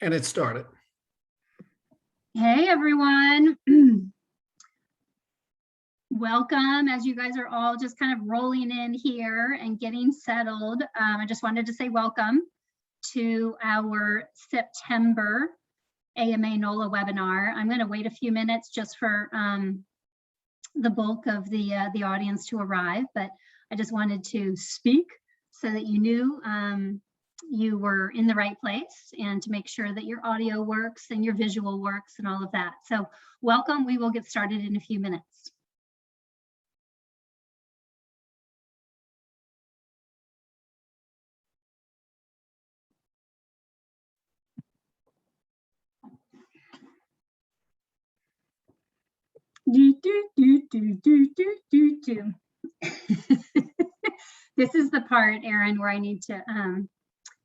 And it started. Hey, everyone. Welcome. As you guys are all just kind of rolling in here and getting settled, I just wanted to say welcome to our September AMA NOLA webinar. I'm going to wait a few minutes just for the bulk of the audience to arrive, but I just wanted to speak so that you knew you were in the right place and to make sure that your audio works and your visual works and all of that. So welcome. We will get started in a few minutes. This is the part, Erin, where I need to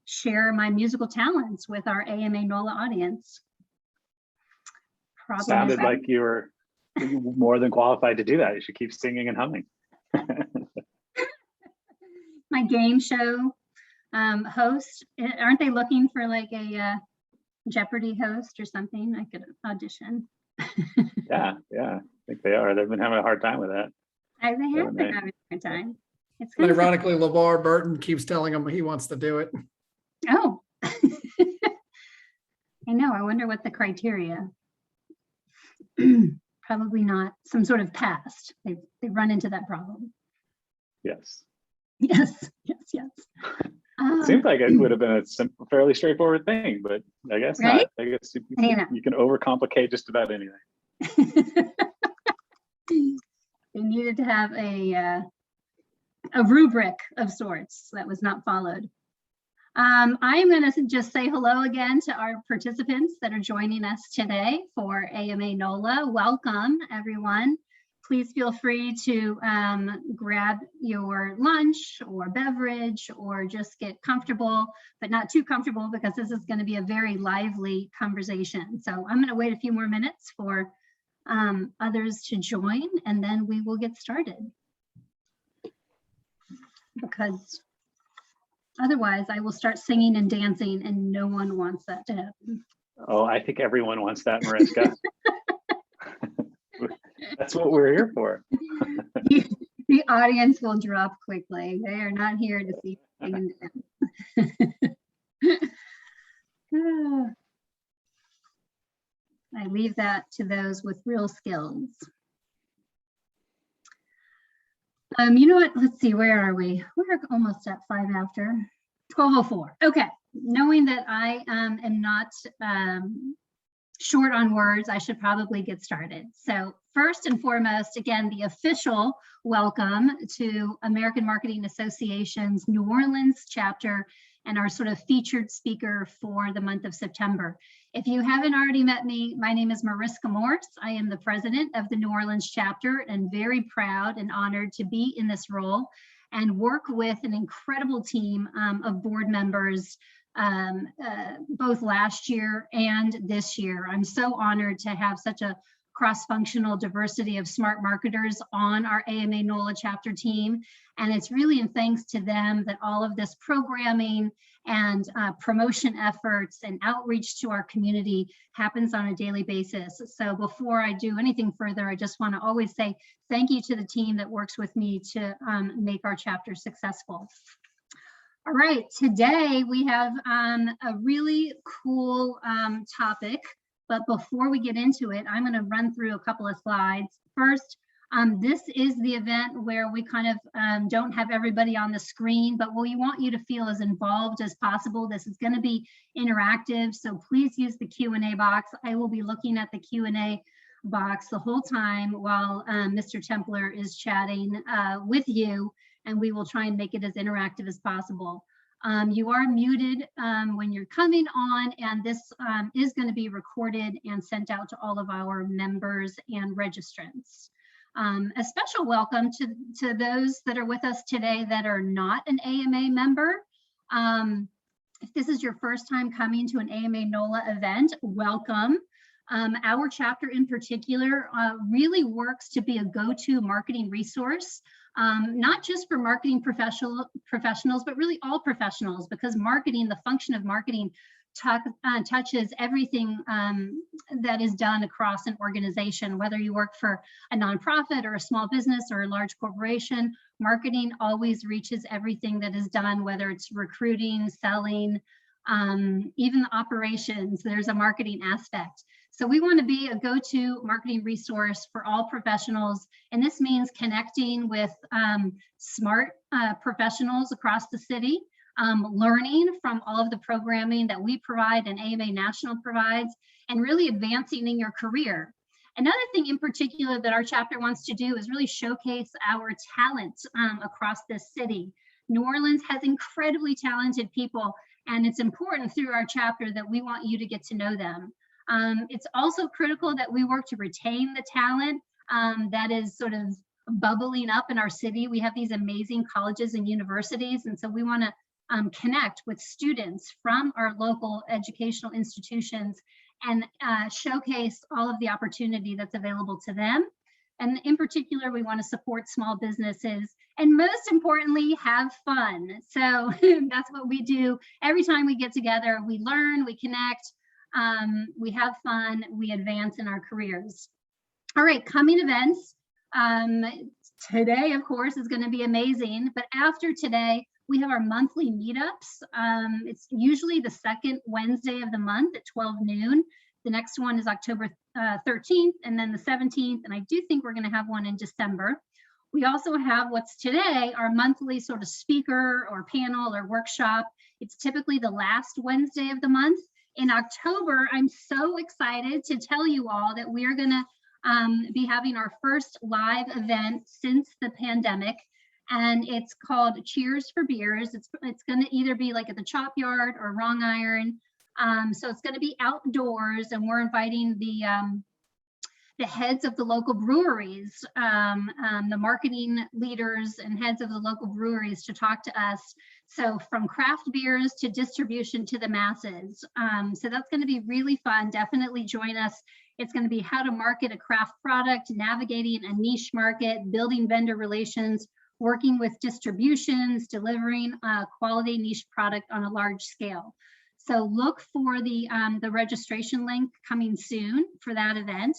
share my musical talents with our AMA NOLA audience. Sounded like you were more than qualified to do that. You should keep singing and humming. My game show host, aren't they looking for like a Jeopardy host or something? I could audition. Yeah, I think they are. They've been having a hard time with that. They have been having a hard time. It's Ironically, LeVar Burton keeps telling him he wants to do it. Oh, I know. I wonder what the criteria. Probably not some sort of past. They run into that problem. Yes. Yes. It seems like it would have been a simple, fairly straightforward thing, but I guess right? not. I guess you can overcomplicate just about anything. They needed to have a rubric of sorts that was not followed. I'm going to just say hello again to our participants that are joining us today for AMA NOLA. Welcome, everyone. Please feel free to grab your lunch or beverage or just get comfortable, but not too comfortable because this is going to be a very lively conversation. So I'm going to wait a few more minutes for others to join, and then we will get started. Because otherwise I will start singing and dancing and no one wants that to happen. Oh, I think everyone wants that, Mariska. That's what we're here for. The audience will drop quickly. They are not here to see singing and dance. I leave that to those with real skills. You know what? Let's see, where are we? We're almost at 5 after 12:04. Okay, knowing that I am not short on words, I should probably get started. So first and foremost, again, the official welcome to American Marketing Association's New Orleans chapter and our sort of featured speaker for the month of September. If you haven't already met me, my name is Mariska Morse. I am the president of the New Orleans chapter and very proud and honored to be in this role and work with an incredible team of board members both last year and this year. I'm so honored to have such a cross-functional diversity of smart marketers on our AMA NOLA chapter team. And it's really in thanks to them that all of this programming and promotion efforts and outreach to our community happens on a daily basis. So before I do anything further, I just want to always say thank you to the team that works with me to make our chapter successful. All right, today we have a really cool topic, but before we get into it, I'm going to run through a couple of slides. First, this is the event where we kind of don't have everybody on the screen, but we want you to feel as involved as possible. This is going to be interactive, so please use the Q&A box. I will be looking at the Q&A box the whole time while Mr. Templer is chatting with you, and we will try and make it as interactive as possible. You are muted when you're coming on, and this is going to be recorded and sent out to all of our members and registrants. A special welcome to those that are with us today that are not an AMA member. If this is your first time coming to an AMA NOLA event, welcome. Our chapter in particular really works to be a go-to marketing resource not just for marketing professionals, but really all professionals, because marketing, the function of marketing touches everything that is done across an organization. Whether you work for a nonprofit or a small business or a large corporation, marketing always reaches everything that is done, whether it's recruiting, selling, even the operations, there's a marketing aspect. So we want to be a go-to marketing resource for all professionals. And this means connecting with smart professionals across the city, learning from all of the programming that we provide and AMA National provides, and really advancing in your career. Another thing in particular that our chapter wants to do is really showcase our talent across this city. New Orleans has incredibly talented people, and it's important through our chapter that we want you to get to know them. It's also critical that we work to retain the talent that is sort of bubbling up in our city. We have these amazing colleges and universities, and so we want to connect with students from our local educational institutions and showcase all of the opportunity that's available to them. And in particular, we want to support small businesses and most importantly, have fun. So that's what we do. Every time we get together, we learn, we connect, we have fun, we advance in our careers. All right, coming events. Today, of course, is going to be amazing, but after today, we have our monthly meetups. It's usually the second Wednesday of the month at 12 noon. The next one is October 13th and then the 17th. And I do think we're going to have one in December. We also have what's today, our monthly sort of speaker or panel or workshop. It's typically the last Wednesday of the month. In October, I'm so excited to tell you all that we are going to be having our first live event since the pandemic. And it's called Cheers for Beers. It's going to either be like at the Chop Yard or Wrong Iron. So it's going to be outdoors, and we're inviting the heads of the local breweries, the marketing leaders and heads of the local breweries to talk to us. So from craft beers to distribution to the masses. So that's going to be really fun. Definitely join us. It's going to be how to market a craft product, navigating a niche market, building vendor relations, working with distributions, delivering a quality niche product on a large scale. So look for the registration link coming soon for that event.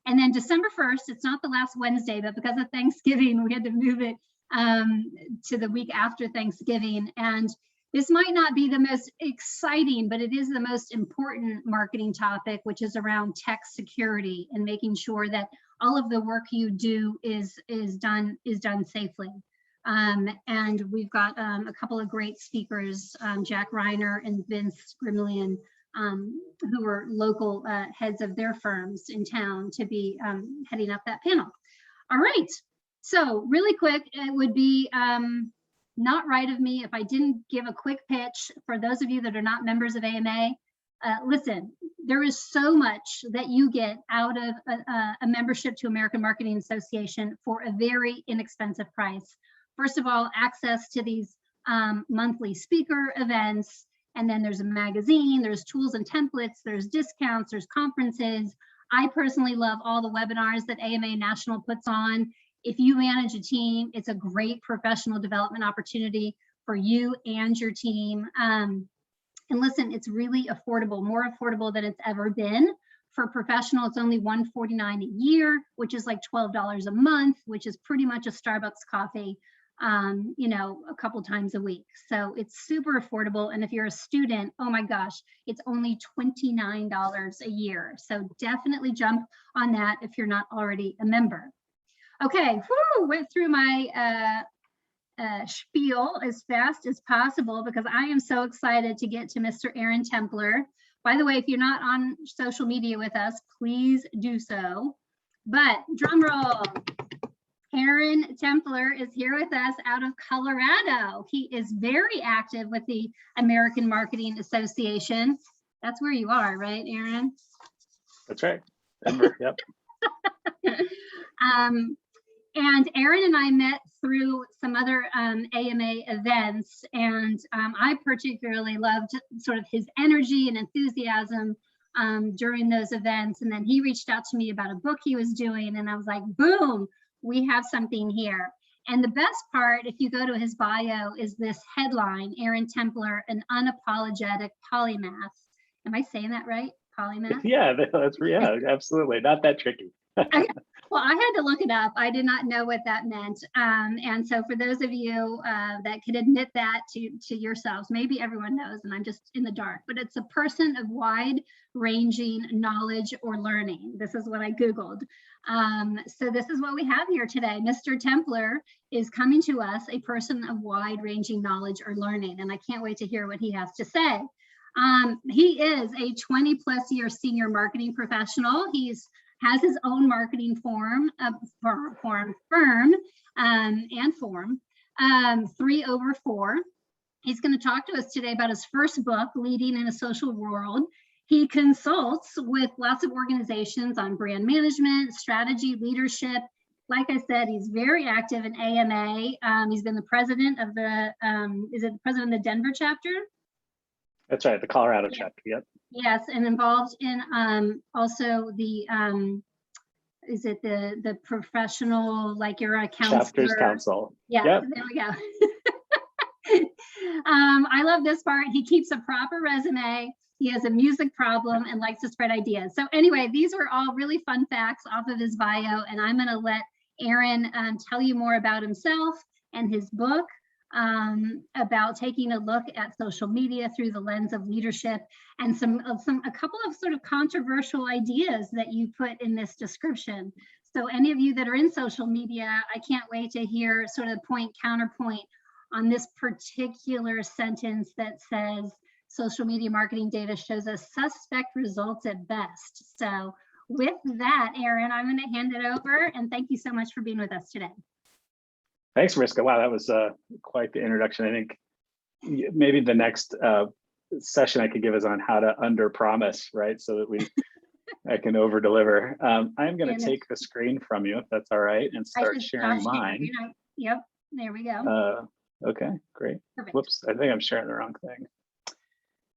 And then December 1st, it's not the last Wednesday, but because of Thanksgiving, we had to move it to the week after Thanksgiving. And this might not be the most exciting, but it is the most important marketing topic, which is around tech security and making sure that all of the work you do is done safely. And we've got a couple of great speakers, Jack Reiner and Vince Grimlian, who are local heads of their firms in town to be heading up that panel. All right, so really quick, it would be not right of me if I didn't give a quick pitch for those of you that are not members of AMA. Listen, there is so much that you get out of a membership to American Marketing Association for a very inexpensive price. First of all, access to these monthly speaker events, and then there's a magazine, there's tools and templates, there's discounts, there's conferences. I personally love all the webinars that AMA National puts on. If you manage a team, it's a great professional development opportunity for you and your team. And listen, it's really affordable, more affordable than it's ever been. For professional, it's only $149 a year, which is like $12 a month, which is pretty much a Starbucks coffee, you know, a couple times a week. So it's super affordable. And if you're a student, oh my gosh, it's only $29 a year. So definitely jump on that if you're not already a member. Okay, went through my spiel as fast as possible because I am so excited to get to Mr. Aaron Templer. By the way, if you're not on social media with us, please do so. But drum roll. Aaron Templer is here with us out of Colorado. He is very active with the American Marketing Association. That's where you are, right, Aaron? That's right. Denver, yep. And Aaron and I met through some other AMA events, and I particularly loved sort of his energy and enthusiasm during those events. And then he reached out to me about a book he was doing, and I was like, boom, we have something here. And the best part, if you go to his bio, is this headline: Aaron Templer, an unapologetic polymath. Am I saying that right? Polymath? Yeah, absolutely. Not that tricky. Well, I had to look it up. I did not know what that meant. And so for those of you that can admit that to yourselves, maybe everyone knows and I'm just in the dark, but it's a person of wide-ranging knowledge or learning. This is what I Googled. So this is what we have here today. Mr. Templer is coming to us, a person of wide-ranging knowledge or learning, and I can't wait to hear what he has to say. He is a 20-plus year senior marketing professional. Has his own marketing firm, 3over4. He's going to talk to us today about his first book, Leading in a Social World. He consults with lots of organizations on brand management, strategy, leadership. Like I said, he's very active in AMA. He's been the president of the, is it the president of the Denver chapter? That's right, the Colorado chapter, yep. Yes, and involved in also the, is it the professional, like you're a counselor? Chapters Council. Yeah, yep. There we go. I love this part. He keeps a proper resume. He has a music problem and likes to spread ideas. So anyway, these are all really fun facts off of his bio, and I'm going to let Aaron tell you more about himself and his book, about taking a look at social media through the lens of leadership, and a couple of sort of controversial ideas that you put in this description. So any of you that are in social media, I can't wait to hear sort of counterpoint on this particular sentence that says social media marketing data shows us suspect results at best. So with that, Aaron, I'm going to hand it over, and thank you so much for being with us today. Thanks, Mariska. Wow, that was quite the introduction. I think maybe the next session I could give is on how to under-promise, right? So that I can over-deliver. I'm going to take the screen from you, if that's all right, and start sharing mine. Yep, there we go. Okay, great. Perfect. Whoops, I think I'm sharing the wrong thing.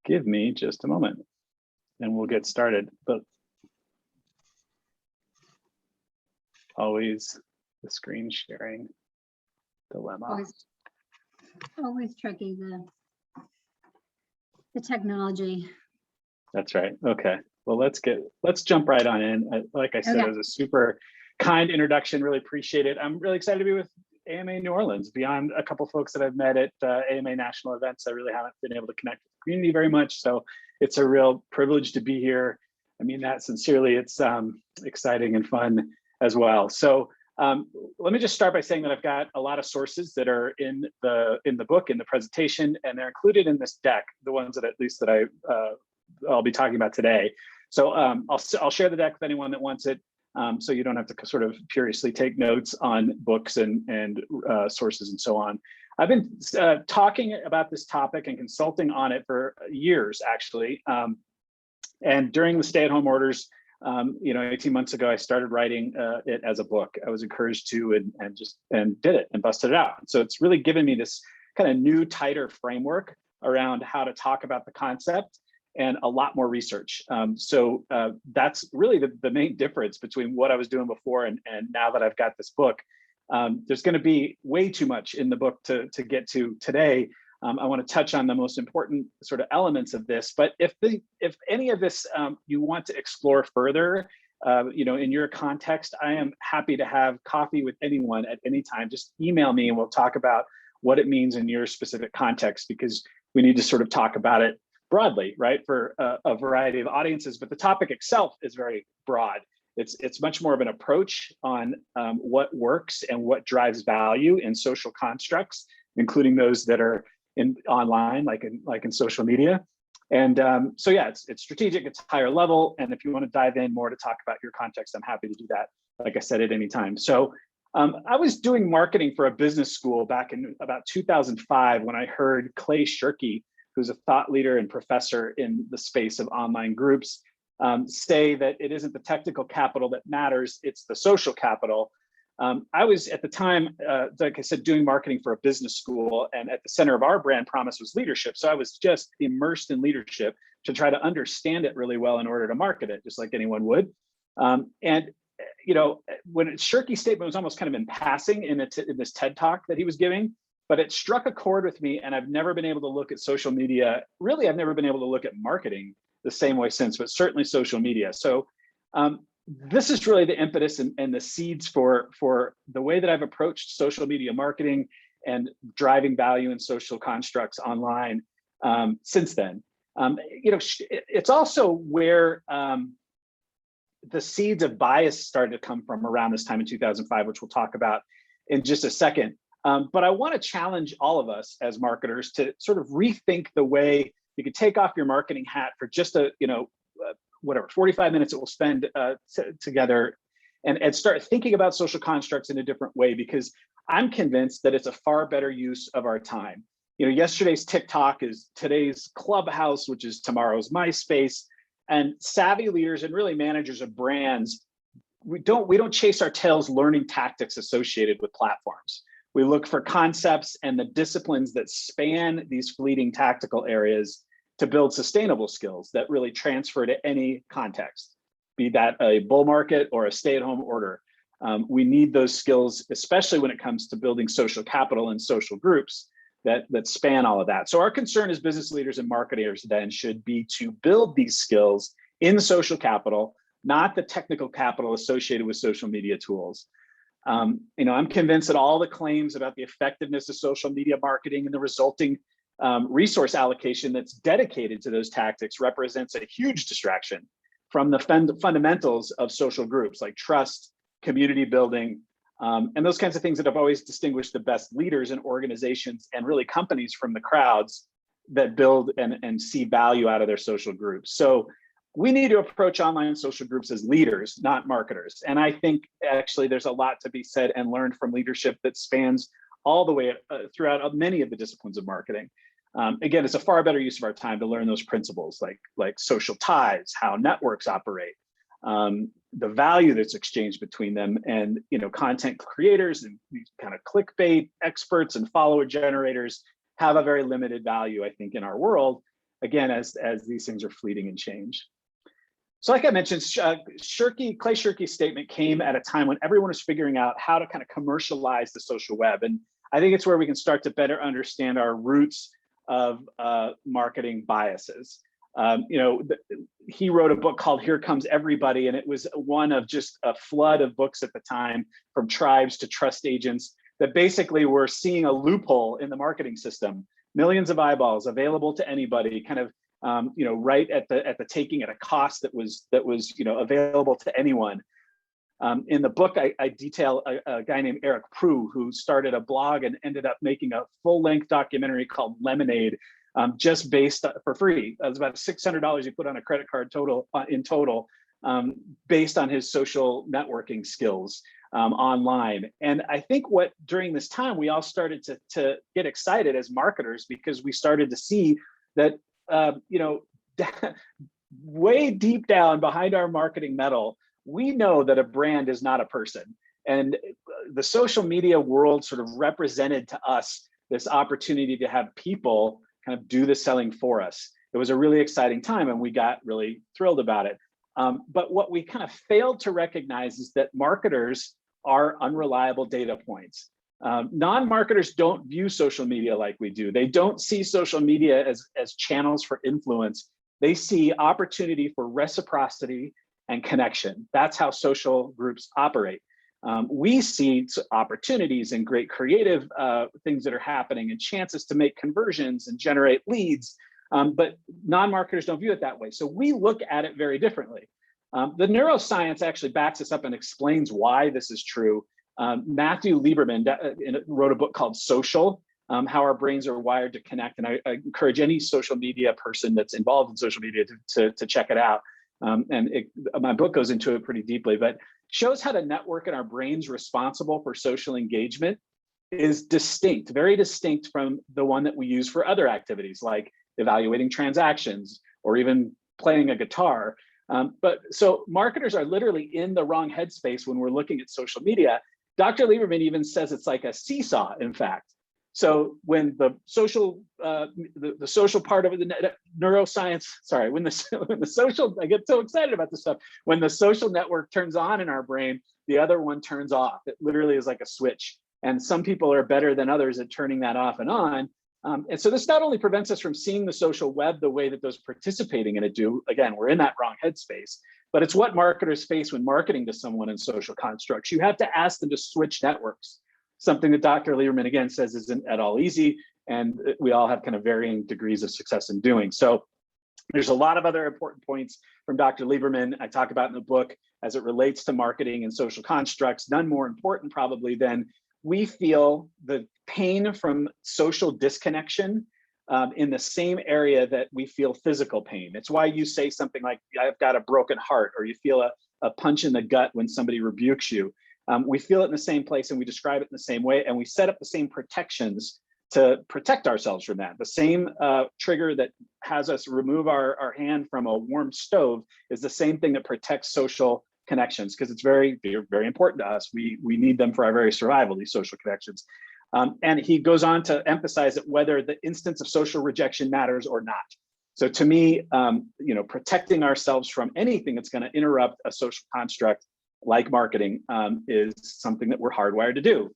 Give me just a moment, and we'll get started. But always the screen sharing dilemma. Always tricky, the technology. That's right. Okay. Well, let's jump right on in. Like I said, It was a super kind introduction. Really appreciate it. I'm really excited to be with AMA New Orleans. Beyond a couple folks that I've met at AMA national events, I really haven't been able to connect with the community very much. So it's a real privilege to be here. I mean that sincerely. It's exciting and fun as well. So let me just start by saying that I've got a lot of sources that are in the book, in the presentation, and they're included in this deck, the ones that at least that I'll be talking about today. So I'll share the deck with anyone that wants it, so you don't have to sort of furiously take notes on books and sources and so on. I've been talking about this topic and consulting on it for years, actually. And during the stay-at-home orders, 18 months ago, I started writing it as a book. I was encouraged to and did it and busted it out. So it's really given me this kind of new, tighter framework around how to talk about the concept and a lot more research. So that's really the main difference between what I was doing before and now that I've got this book. There's going to be way too much in the book to get to today. I want to touch on the most important sort of elements of this, but if any of this you want to explore further, in your context, I am happy to have coffee with anyone at any time. Just email me and we'll talk about what it means in your specific context, because we need to sort of talk about it broadly, right, for a variety of audiences. But the topic itself is very broad. It's much more of an approach on what works and what drives value in social constructs, including those that are online, like in social media. And so yeah, it's strategic, it's higher level. And if you want to dive in more to talk about your context, I'm happy to do that, like I said, at any time. So I was doing marketing for a business school back in about 2005 when I heard Clay Shirky, who's a thought leader and professor in the space of online groups, say that it isn't the technical capital that matters, it's the social capital. I was at the time, like I said, doing marketing for a business school, and at the center of our brand promise was leadership. So I was just immersed in leadership to try to understand it really well in order to market it, just like anyone would. And when Shirky's statement was almost kind of in passing in this TED talk that he was giving, but it struck a chord with me, and I've never been able to look at social media. Really, I've never been able to look at marketing the same way since, but certainly social media. So this is really the impetus and the seeds for the way that I've approached social media marketing and driving value in social constructs online since then. It's also where the seeds of bias started to come from around this time in 2005, which we'll talk about in just a second. But I want to challenge all of us as marketers to sort of rethink the way you could take off your marketing hat for just 45 minutes that we'll spend together and start thinking about social constructs in a different way, because I'm convinced that it's a far better use of our time. Yesterday's TikTok is today's Clubhouse, which is tomorrow's MySpace. And savvy leaders and really managers of brands, we don't chase our tails learning tactics associated with platforms. We look for concepts and the disciplines that span these fleeting tactical areas to build sustainable skills that really transfer to any context, be that a bull market or a stay-at-home order. We need those skills, especially when it comes to building social capital and social groups that span all of that. So our concern as business leaders and marketers then should be to build these skills in social capital, not the technical capital associated with social media tools. I'm convinced that all the claims about the effectiveness of social media marketing and the resulting resource allocation that's dedicated to those tactics represents a huge distraction from the fundamentals of social groups like trust, community building, and those kinds of things that have always distinguished the best leaders and organizations and really companies from the crowds that build and see value out of their social groups. So we need to approach online social groups as leaders, not marketers. And I think actually there's a lot to be said and learned from leadership that spans all the way throughout many of the disciplines of marketing. Again, it's a far better use of our time to learn those principles like social ties, how networks operate, the value that's exchanged between them, and content creators and these kind of clickbait experts and follower generators have a very limited value, I think, in our world, again, as these things are fleeting and change. So like I mentioned, Clay Shirky's statement came at a time when everyone was figuring out how to kind of commercialize the social web. And I think it's where we can start to better understand our roots of marketing biases. He wrote a book called Here Comes Everybody, and it was one of just a flood of books at the time, from tribes to trust agents, that basically were seeing a loophole in the marketing system. Millions of eyeballs available to anybody, kind of right at the taking at a cost that was available to anyone. In the book, I detail a guy named Eric Prue, who started a blog and ended up making a full-length documentary called Lemonade, just based for free. It was about $600 he put on a credit card in total, based on his social networking skills online. And I think during this time, we all started to get excited as marketers, because we started to see that, way deep down behind our marketing metal, we know that a brand is not a person. And the social media world sort of represented to us this opportunity to have people kind of do the selling for us. It was a really exciting time, and we got really thrilled about it. But what we kind of failed to recognize is that marketers are unreliable data points. Non-marketers don't view social media like we do. They don't see social media as channels for influence. They see opportunity for reciprocity and connection. That's how social groups operate. We see opportunities and great creative things that are happening and chances to make conversions and generate leads, but non-marketers don't view it that way. So we look at it very differently. The neuroscience actually backs this up and explains why this is true. Matthew Lieberman wrote a book called Social, How Our Brains Are Wired to Connect. And I encourage any social media person that's involved in social media to check it out. My book goes into it pretty deeply, but shows how the network in our brains responsible for social engagement is distinct, very distinct from the one that we use for other activities like evaluating transactions or even playing a guitar. But so marketers are literally in the wrong headspace when we're looking at social media. Dr. Lieberman even says it's like a seesaw, in fact. So when the social the social part of the neuroscience, sorry, when the social, I get so excited about this stuff. When the social network turns on in our brain, the other one turns off. It literally is like a switch. And some people are better than others at turning that off and on. And so this not only prevents us from seeing the social web the way that those participating in it do. Again, we're in that wrong headspace, but it's what marketers face when marketing to someone in social constructs. You have to ask them to switch networks, something that Dr. Lieberman again says isn't at all easy, and we all have kind of varying degrees of success in doing. So there's a lot of other important points from Dr. Lieberman I talk about in the book as it relates to marketing and social constructs, none more important probably than we feel the pain from social disconnection in the same area that we feel physical pain. It's why you say something like, I've got a broken heart, or you feel a punch in the gut when somebody rebukes you. We feel it in the same place and we describe it in the same way, and we set up the same protections to protect ourselves from that. The same trigger that has us remove our hand from a warm stove is the same thing that protects social connections, because it's very, very important to us. We need them for our very survival, these social connections. And he goes on to emphasize that whether the instance of social rejection matters or not. So to me, protecting ourselves from anything that's going to interrupt a social construct like marketing is something that we're hardwired to do.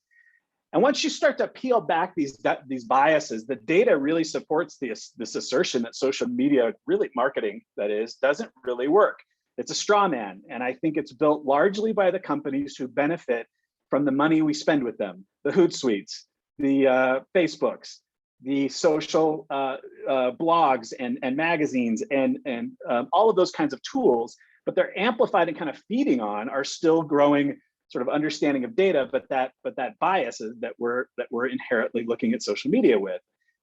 And once you start to peel back these biases, the data really supports this assertion that social media, really marketing that is, doesn't really work. It's a straw man. And I think it's built largely by the companies who benefit from the money we spend with them, the Hootsuites, the Facebooks, the social blogs and magazines and all of those kinds of tools, but they're amplified and kind of feeding on our still growing sort of understanding of data, but that bias is that we're inherently looking at social media with.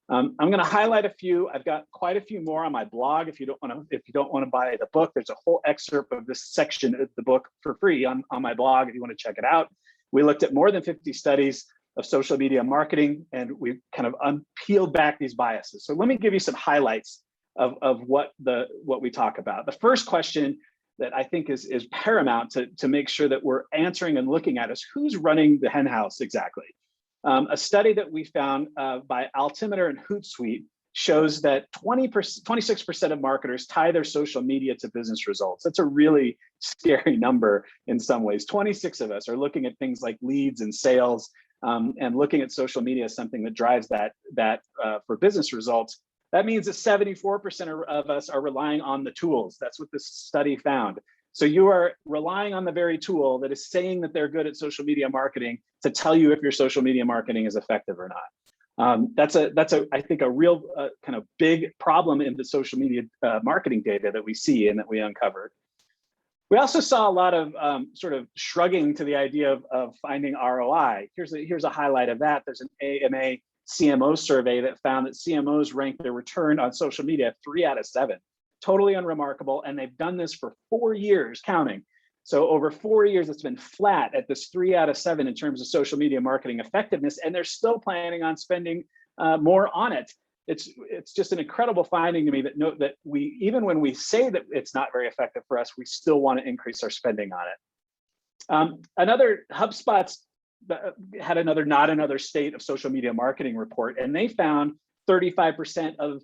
I'm going to highlight a few. I've got quite a few more on my blog. If you don't want to buy the book, there's a whole excerpt of this section of the book for free on my blog if you want to check it out. We looked at more than 50 studies of social media marketing, and we kind of peeled back these biases. So let me give you some highlights of what we talk about. The first question that I think is paramount to make sure that we're answering and looking at is who's running the hen house exactly. A study that we found by Altimeter and Hootsuite shows that 26% of marketers tie their social media to business results. That's a really scary number in some ways. 26 of us are looking at things like leads and sales, and looking at social media as something that drives that for business results. That means that 74% of us are relying on the tools. That's what this study found. So you are relying on the very tool that is saying that they're good at social media marketing to tell you if your social media marketing is effective or not. That's I think a real kind of big problem in the social media marketing data that we see and that we uncovered. We also saw a lot of sort of shrugging to the idea of finding ROI. Here's a highlight of that. There's an AMA CMO survey that found that CMOs rank their return on social media 3 out of 7. Totally unremarkable, and they've done this for 4 years counting. So over 4 years, it's been flat at this 3 out of 7 in terms of social media marketing effectiveness, and they're still planning on spending more on it. It's just an incredible finding to me that we, even when we say that it's not very effective for us, we still want to increase our spending on it. Another HubSpot's had another Not Another State of Social Media Marketing report, and they found 35% of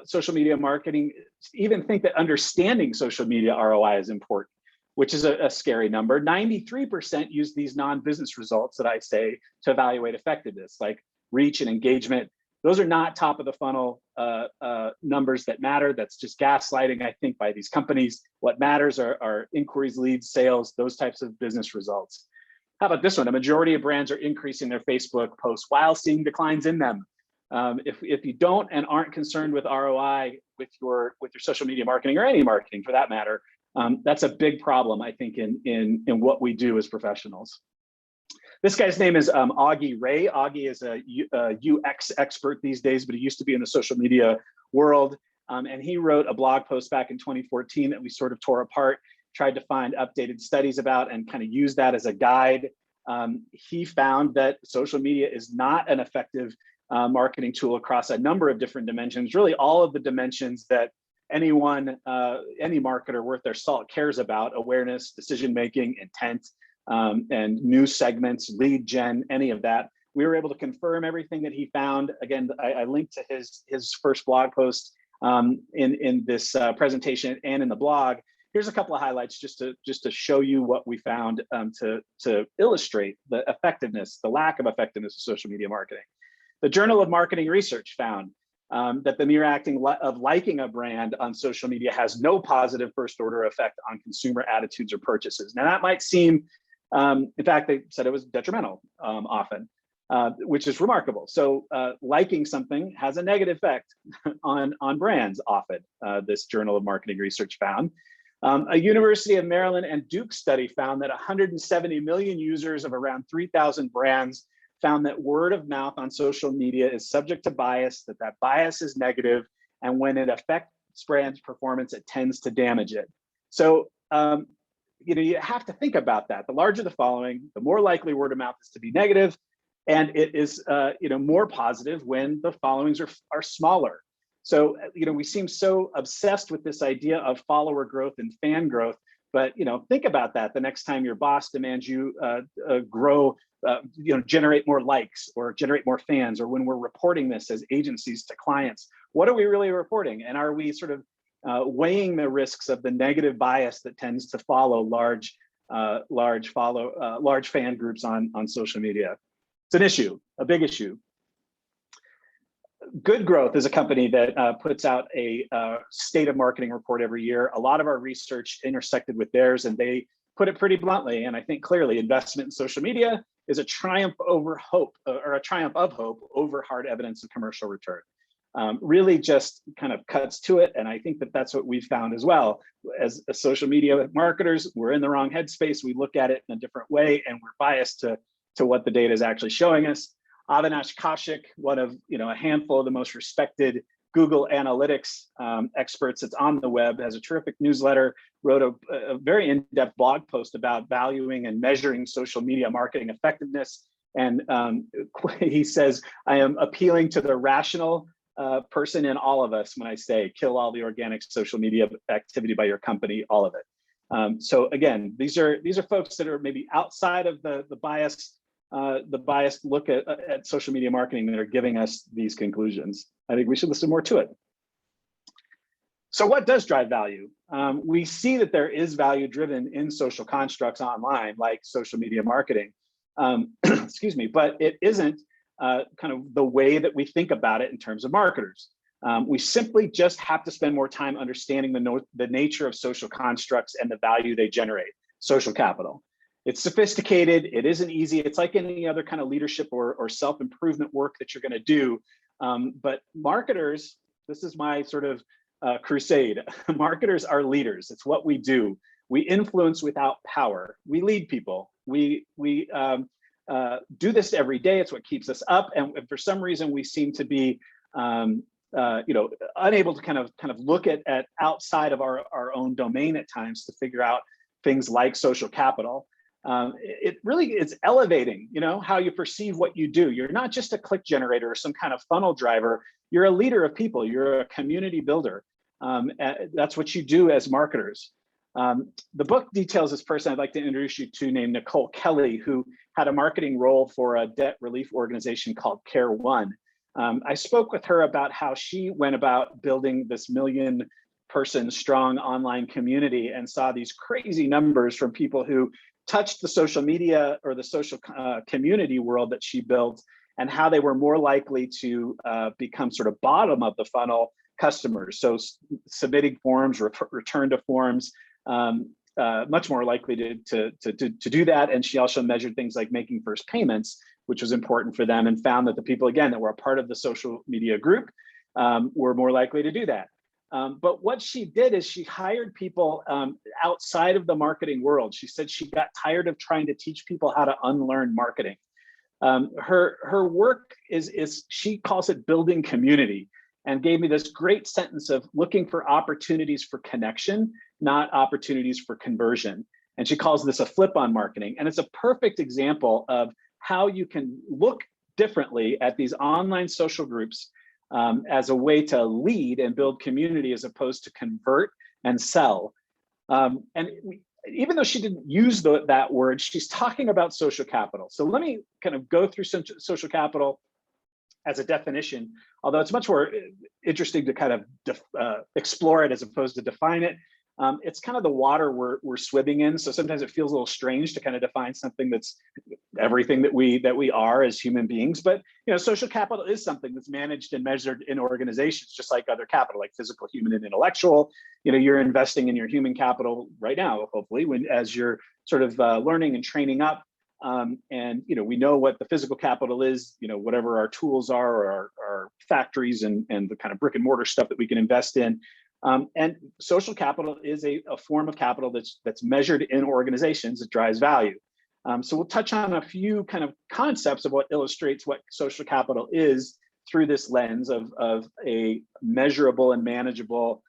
social media marketing even think that understanding social media ROI is important, which is a scary number. 93% use these non-business results that I say to evaluate effectiveness, like reach and engagement. Those are not top of the funnel numbers that matter. That's just gaslighting, I think, by these companies. What matters are inquiries, leads, sales, those types of business results. How about this one? A majority of brands are increasing their Facebook posts while seeing declines in them. If you don't and aren't concerned with ROI with your social media marketing, or any marketing for that matter, that's a big problem, I think, in what we do as professionals. This guy's name is Augie Ray. Augie is a UX expert these days, but he used to be in the social media world. And he wrote a blog post back in 2014 that we sort of tore apart, tried to find updated studies about and kind of use that as a guide. He found that social media is not an effective marketing tool across a number of different dimensions, really all of the dimensions that any marketer worth their salt cares about: awareness, decision-making, intent, and new segments, lead gen, any of that. We were able to confirm everything that he found. Again, I linked to his first blog post in this presentation and in the blog. Here's a couple of highlights just to show you what we found to illustrate the effectiveness, the lack of effectiveness of social media marketing. The Journal of Marketing Research found that the mere acting of liking a brand on social media has no positive first order effect on consumer attitudes or purchases. Now that might seem, in fact, they said it was detrimental often, which is remarkable. So liking something has a negative effect on brands often, this Journal of Marketing Research found. A University of Maryland and Duke study found that 170 million users of around 3,000 brands found that word of mouth on social media is subject to bias, that bias is negative, and when it affects brand's performance, it tends to damage it. So, you have to think about that. The larger the following, the more likely word of mouth is to be negative, and it is, more positive when the followings are smaller. So, we seem so obsessed with this idea of follower growth and fan growth, but, think about that the next time your boss demands you grow, generate more likes or generate more fans, or when we're reporting this as agencies to clients, what are we really reporting? And are we sort of weighing the risks of the negative bias that tends to follow large fan groups on social media? It's an issue, a big issue. Good Growth is a company that puts out a state of marketing report every year. A lot of our research intersected with theirs, and they put it pretty bluntly, and I think clearly, investment in social media is a triumph over hope, or a triumph of hope over hard evidence of commercial return. Really just kind of cuts to it, and I think that that's what we've found as well. As social media marketers, we're in the wrong headspace. We look at it in a different way, and we're biased to what the data is actually showing us. Avinash Kaushik, one of a handful of the most respected Google Analytics experts that's on the web, has a terrific newsletter, wrote a very in-depth blog post about valuing and measuring social media marketing effectiveness. And he says, I am appealing to the rational person in all of us when I say kill all the organic social media activity by your company, all of it. So again, these are folks that are maybe outside of the biased look at social media marketing that are giving us these conclusions. I think we should listen more to it. So what does drive value? We see that there is value driven in social constructs online, like social media marketing, excuse me, but it isn't kind of the way that we think about it in terms of marketers. We simply just have to spend more time understanding the nature of social constructs and the value they generate, social capital. It's sophisticated, it isn't easy. It's like any other kind of leadership or self-improvement work that you're gonna do. But marketers, this is my sort of crusade. Marketers are leaders. It's what we do. We influence without power. We lead people. We do this every day. It's what keeps us up. And for some reason, we seem to be unable to kind of look at outside of our own domain at times to figure out things like social capital. It really is elevating, how you perceive what you do. You're not just a click generator or some kind of funnel driver. You're a leader of people. You're a community builder. That's what you do as marketers. The book details this person I'd like to introduce you to named Nicole Kelly, who had a marketing role for a debt relief organization called Care One. I spoke with her about how she went about building this 1 million person strong online community and saw these crazy numbers from people who touched the social media or the social community world that she built, and how they were more likely to become sort of bottom of the funnel customers. So submitting forms, return to forms, much more likely to do that. And she also measured things like making first payments, which was important for them, and found that the people, again, that were a part of the social media group were more likely to do that. But what she did is she hired people outside of the marketing world. She said she got tired of trying to teach people how to unlearn marketing. Her work is she calls it building community, and gave me this great sentence of looking for opportunities for connection, not opportunities for conversion. And she calls this a flip on marketing. And it's a perfect example of how you can look differently at these online social groups as a way to lead and build community as opposed to convert and sell. And even though she didn't use that word, she's talking about social capital. So let me kind of go through some social capital as a definition, although it's much more interesting to kind of explore it as opposed to define it. It's kind of the water we're swimming in. So sometimes it feels a little strange to kind of define something that's everything that we are as human beings. But social capital is something that's managed and measured in organizations, just like other capital, like physical, human, and intellectual. You're investing in your human capital right now, hopefully, as you're sort of learning and training up. And we know what the physical capital is, whatever our tools are, or our factories and the kind of brick and mortar stuff that we can invest in. And social capital is a form of capital that's measured in organizations that drives value. So we'll touch on a few kind of concepts of what illustrates what social capital is through this lens of a measurable and manageable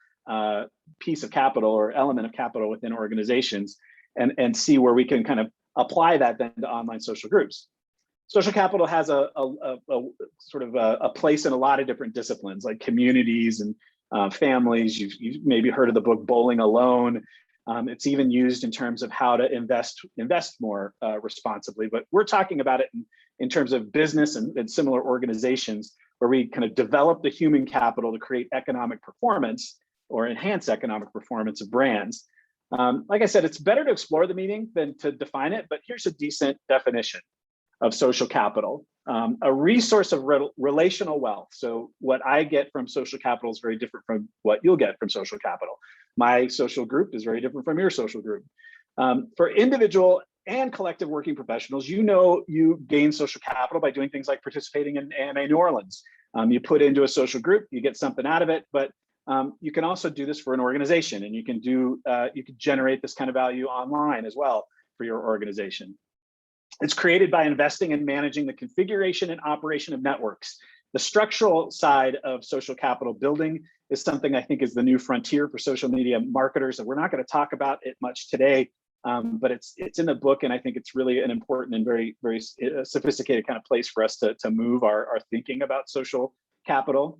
piece of capital or element of capital within organizations, and see where we can kind of apply that then to online social groups. Social capital has a sort of a place in a lot of different disciplines, like communities and families. You've maybe heard of the book Bowling Alone. It's even used in terms of how to invest more responsibly. But we're talking about it in terms of business and similar organizations, where we kind of develop the human capital to create economic performance or enhance economic performance of brands. Like I said, it's better to explore the meaning than to define it, but here's a decent definition of social capital. A resource of relational wealth. So what I get from social capital is very different from what you'll get from social capital. My social group is very different from your social group. For individual and collective working professionals, you gain social capital by doing things like participating in AMA New Orleans. You put into a social group, you get something out of it, but you can also do this for an organization, and you can generate this kind of value online as well for your organization. It's created by investing and managing the configuration and operation of networks. The structural side of social capital building is something I think is the new frontier for social media marketers, and we're not going to talk about it much today, but it's in the book, and I think it's really an important and very, very sophisticated kind of place for us to move our thinking about social capital.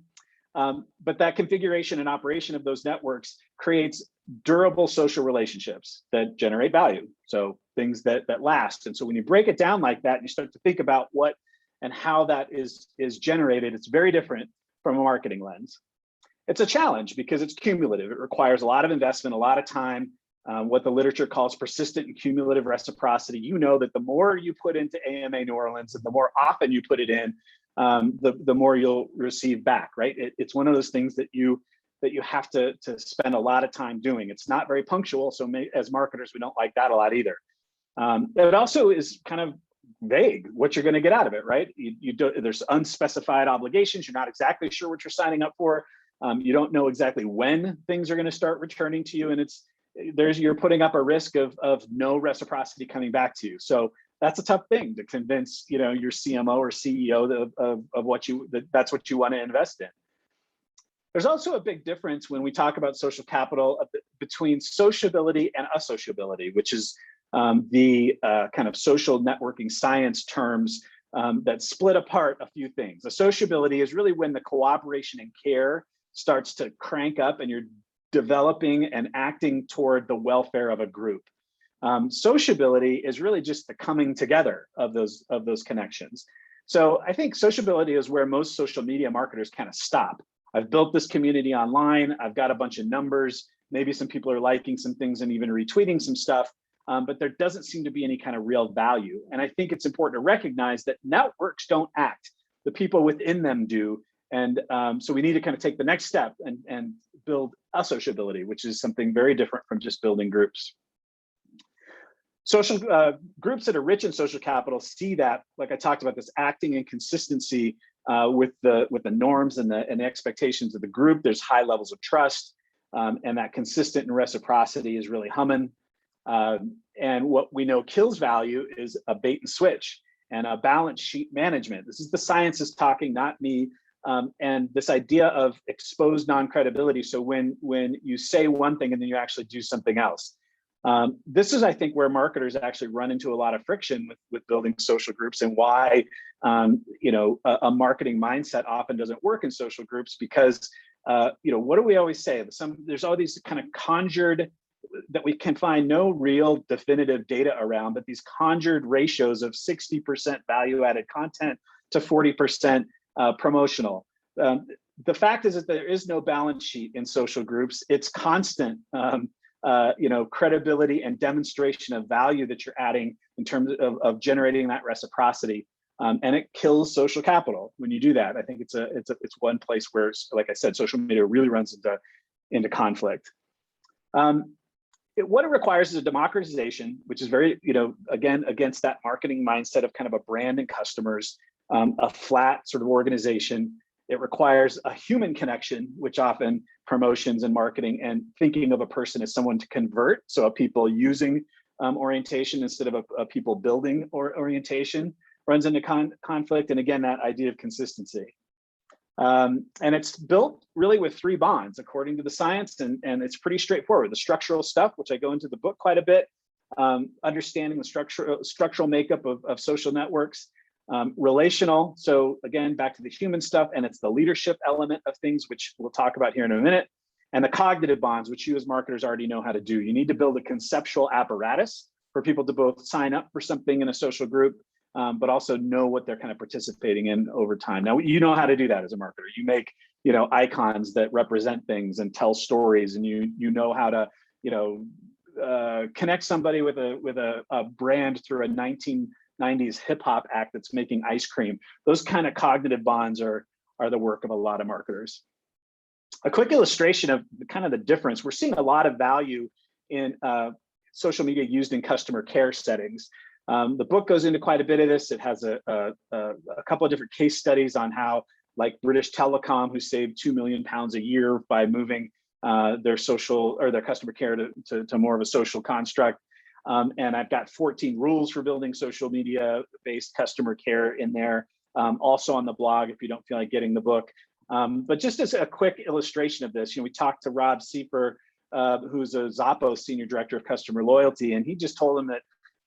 But that configuration and operation of those networks creates durable social relationships that generate value. So things that last. And so when you break it down like that, and you start to think about what and how that is generated, it's very different from a marketing lens. It's a challenge because it's cumulative. It requires a lot of investment, a lot of time, what the literature calls persistent and cumulative reciprocity. That the more you put into AMA New Orleans and the more often you put it in, the more you'll receive back, right? It's one of those things that you have to spend a lot of time doing. It's not very punctual, so as marketers, we don't like that a lot either. It also is kind of vague what you're going to get out of it, right? There's unspecified obligations. You're not exactly sure what you're signing up for. You don't know exactly when things are going to start returning to you, and you're putting up a risk of no reciprocity coming back to you. So that's a tough thing to convince your CMO or CEO of that's what you want to invest in. There's also a big difference when we talk about social capital between sociability and associability, which is the kind of social networking science terms that split apart a few things. Associability is really when the cooperation and care starts to crank up and you're developing and acting toward the welfare of a group. Sociability is really just the coming together of those connections. So I think sociability is where most social media marketers kind of stop. I've built this community online. I've got a bunch of numbers. Maybe some people are liking some things and even retweeting some stuff, but there doesn't seem to be any kind of real value. And I think it's important to recognize that networks don't act. The people within them do. And so we need to kind of take the next step and build associability, which is something very different from just building groups. Social groups that are rich in social capital see that, like I talked about, this acting and consistency with the norms and the expectations of the group. There's high levels of trust, and that consistent and reciprocity is really humming. And what we know kills value is a bait and switch and a balance sheet management. This is the scientists talking, not me. And this idea of exposed non-credibility. So when you say one thing and then you actually do something else. This is, I think, where marketers actually run into a lot of friction with building social groups, and why a marketing mindset often doesn't work in social groups, because what do we always say? There's all these kind of conjured that we can find no real definitive data around, but these conjured ratios of 60% value-added content to 40% promotional. The fact is that there is no balance sheet in social groups. It's constant, credibility and demonstration of value that you're adding in terms of generating that reciprocity. And it kills social capital when you do that. I think it's one place where, like I said, social media really runs into conflict. What it requires is a democratization, which is very, again, against that marketing mindset of kind of a brand and customers, a flat sort of organization. It requires a human connection, which often promotions and marketing and thinking of a person as someone to convert. So a people using orientation instead of a people building or orientation runs into conflict. And again, that idea of consistency. And it's built really with 3 bonds, according to the science, and it's pretty straightforward. The structural stuff, which I go into the book quite a bit, understanding the structural makeup of social networks, relational, so again, back to the human stuff, and it's the leadership element of things, which we'll talk about here in a minute, and the cognitive bonds, which you as marketers already know how to do. You need to build a conceptual apparatus for people to both sign up for something in a social group, but also know what they're kind of participating in over time. Now, you know how to do that as a marketer. You make, icons that represent things and tell stories, and you know how to, connect somebody with a brand through a 1990s hip hop act that's making ice cream. Those kind of cognitive bonds are the work of a lot of marketers. A quick illustration of kind of the difference. We're seeing a lot of value in social media used in customer care settings. The book goes into quite a bit of this. It has a couple of different case studies on how, like British Telecom, who saved £2 million a year by moving their social or their customer care to more of a social construct. And I've got 14 rules for building social media based customer care in there, also on the blog if you don't feel like getting the book. But just as a quick illustration of this, we talked to Rob Siefer, who's a Zappos senior director of customer loyalty, and he just told him that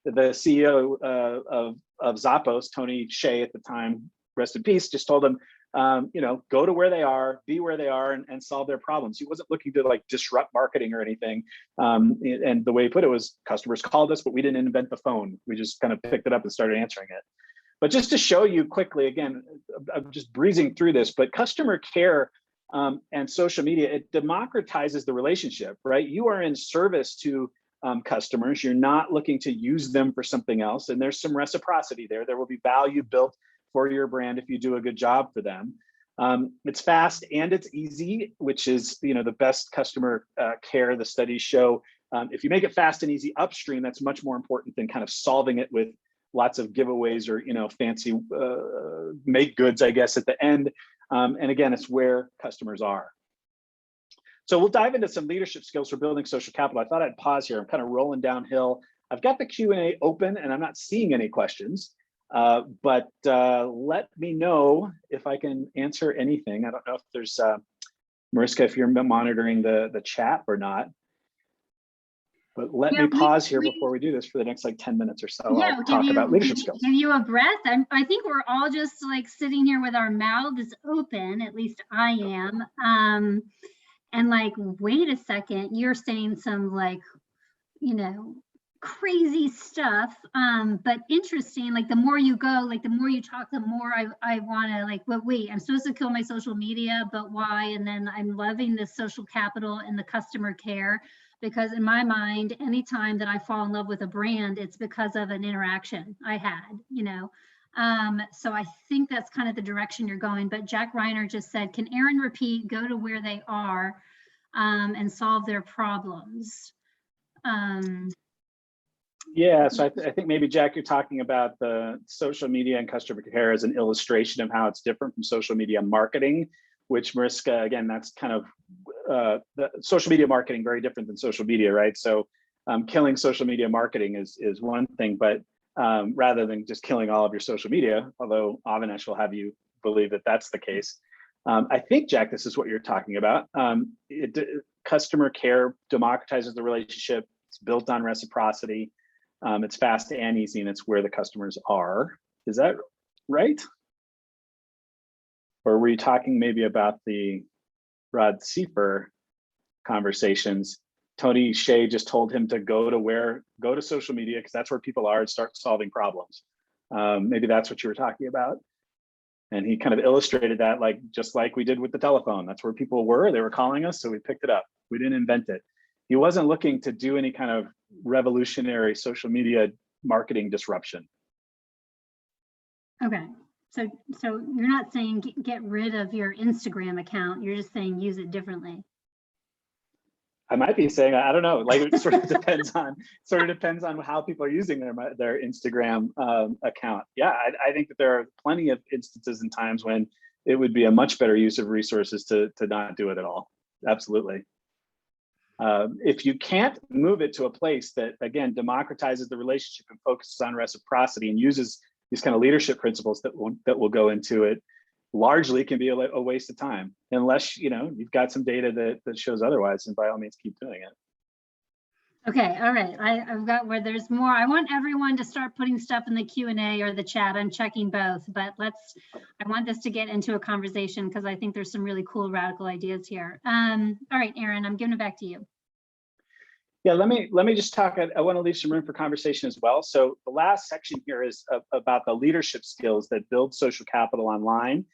the CEO of Zappos, Tony Hsieh at the time, rest in peace, just told him, go to where they are, be where they are, and solve their problems. He wasn't looking to like disrupt marketing or anything. And the way he put it was, customers called us, but we didn't invent the phone. We just kind of picked it up and started answering it. But just to show you quickly, again, I'm just breezing through this, but customer care and social media, it democratizes the relationship, right? You are in service to customers. You're not looking to use them for something else. And there's some reciprocity there. There will be value built for your brand if you do a good job for them. It's fast and it's easy, which is the best customer care. The studies show if you make it fast and easy upstream, that's much more important than kind of solving it with lots of giveaways or fancy make goods, I guess, at the end. And again, it's where customers are. So we'll dive into some leadership skills for building social capital. I thought I'd pause here. I'm kind of rolling downhill. I've got the Q&A open and I'm not seeing any questions, but let me know if I can answer anything. I don't know if there's, Mariska, if you're monitoring the chat or not, but let me pause here before we do this for the next like 10 minutes or so. Yeah, I'll talk about leadership skills. Give you a breath. I think we're all just like sitting here with our mouths open, at least I am. And like, wait a second, you're saying some like, crazy stuff. But interesting, like the more you go, like the more you talk, the more I want to like, well, wait, I'm supposed to kill my social media, but why? And then I'm loving this social capital and the customer care, because in my mind, anytime that I fall in love with a brand, it's because of an interaction I had, so I think that's kind of the direction you're going. But Jack Reiner just said, can Aaron repeat, go to where they are and solve their problems? Yeah, so I think maybe, Jack, you're talking about the social media and customer care as an illustration of how it's different from social media marketing, which Mariska, again, that's kind of the social media marketing, very different than social media, right? So killing social media marketing is one thing, but rather than just killing all of your social media, although Avinash will have you believe that that's the case. I think, Jack, this is what you're talking about. Customer care democratizes the relationship. It's built on reciprocity. It's fast and easy, and it's where the customers are. Is that right? Or were you talking maybe about the Rod Siefer conversations? Tony Hsieh just told him to go to social media because that's where people are and start solving problems. Maybe that's what you were talking about. And he kind of illustrated that just like we did with the telephone. That's where people were, they were calling us, so we picked it up. We didn't invent it. He wasn't looking to do any kind of revolutionary social media marketing disruption. Okay, so you're not saying get rid of your Instagram account, you're just saying use it differently. I might be saying, I don't know, like it sort of depends on how people are using their Instagram account. Yeah, I think that there are plenty of instances and times when it would be a much better use of resources to not do it at all. Absolutely. If you can't move it to a place that, again, democratizes the relationship and focuses on reciprocity and uses these kind of leadership principles that will go into it, largely can be a waste of time, unless you've got some data that shows otherwise, and by all means keep doing it. Okay, all right. I've got where there's more. I want everyone to start putting stuff in the Q&A or the chat. I'm checking both, but I want this to get into a conversation because I think there's some really cool radical ideas here. All right, Aaron, I'm giving it back to you. Yeah, let me just talk. I want to leave some room for conversation as well. So the last section here is about the leadership skills that build social capital online.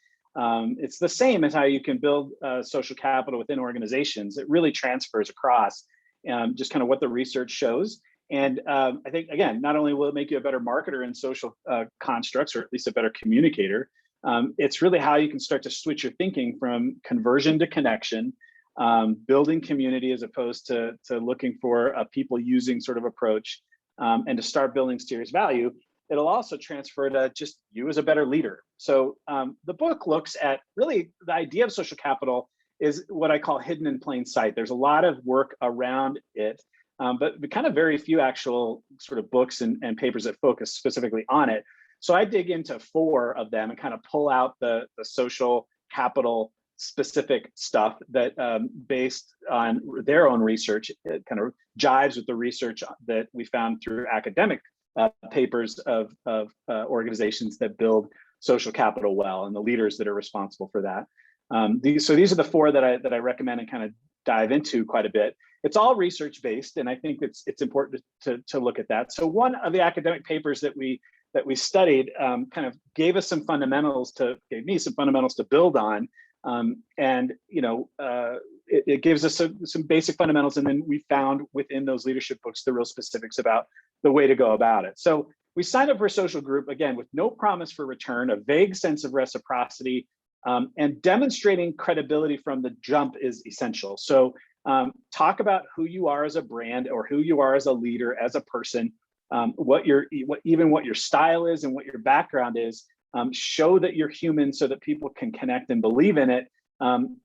It's the same as how you can build social capital within organizations. It really transfers across just kind of what the research shows. And I think, again, not only will it make you a better marketer in social constructs, or at least a better communicator, it's really how you can start to switch your thinking from conversion to connection, building community as opposed to looking for a people using sort of approach, and to start building serious value. It'll also transfer to just you as a better leader. So the book looks at really the idea of social capital is what I call hidden in plain sight. There's a lot of work around it, but kind of very few actual sort of books and papers that focus specifically on it. So I dig into 4 of them and kind of pull out the social capital specific stuff that based on their own research, it kind of jives with the research that we found through academic papers of organizations that build social capital well, and the leaders that are responsible for that. These are the 4 that I recommend and kind of dive into quite a bit. It's all research based, and I think it's important to look at that. So one of the academic papers that we studied kind of gave me some fundamentals to build on, and it gives us some basic fundamentals, and then we found within those leadership books the real specifics about the way to go about it. So we signed up for a social group, again, with no promise for return, a vague sense of reciprocity, and demonstrating credibility from the jump is essential. So talk about who you are as a brand, or who you are as a leader, as a person, what your style is and what your background is. Show that you're human so that people can connect and believe in it,